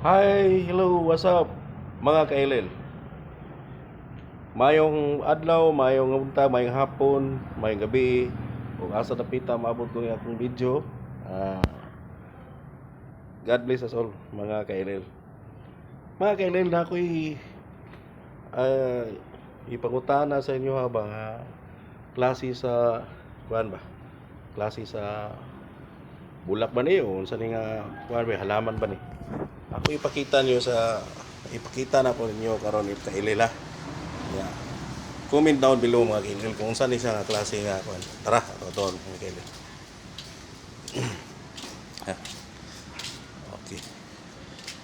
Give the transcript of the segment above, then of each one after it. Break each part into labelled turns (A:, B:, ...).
A: Hi, hello, what's up mga kailil? Mayong adlaw, mayong unta, mayong hapon, mayong gabi. Kung asa napita maabot ko ng akong video. Ah, God bless us all mga kailil. Mga kailil, na ako'y ah, ipangutana sa inyo ha ba klase sa kuan ba? Klase sa bulak ba ni o unsa ni nga kuan ba halaman ba ni? Ako ipakita na po ninyo karon kailil ha. Yeah. Comment down below mga kailil kung saan isa nga klase nga kuan. Tara, doon mga kailil. Ha, okay.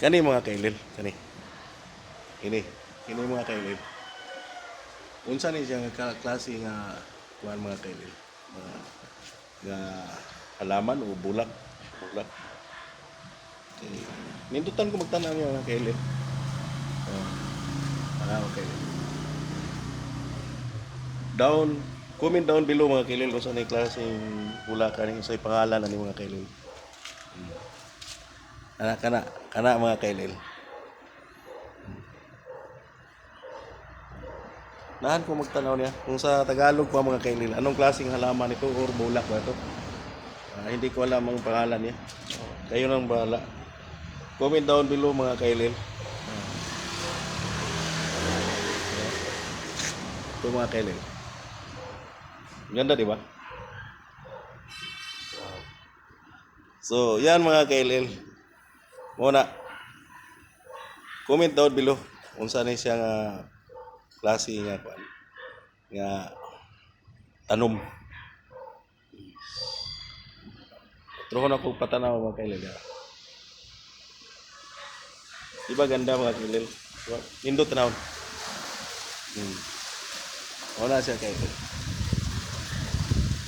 A: Kani mga kailil, kani. Ini mga kailil. Unsa ni siya nga klase nga kuan mga kailil? Nga halaman o bulak. Bulak. Okay. Nindutan ko magtanaw niyo mga kailil. Okay. Comment down below mga kailil kung saan yung klaseng bulakan yung sa pangalan ani mga kailil. Kana mga kailil. Nahan ko magtanaw niya kung sa Tagalog pa mga kailil. Anong klaseng halaman ito or bulak ba ito? Hindi ko alam ang pangalan niya. Kayo nang bahala. Comment down below mga kailil. Ito mga kailil. Ganda di ba? So, yan mga kailil. Muna, comment down below kung saan siya nga klase nga kuan nga tanom. Pero na ko patanaw mga kailil. Di ba ganda mga kailil? Nindot tanawon. Wala siya kailil.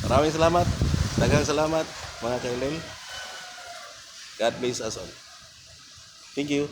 A: Maraming salamat. Daghang salamat mga kailil. God bless us all. Thank you.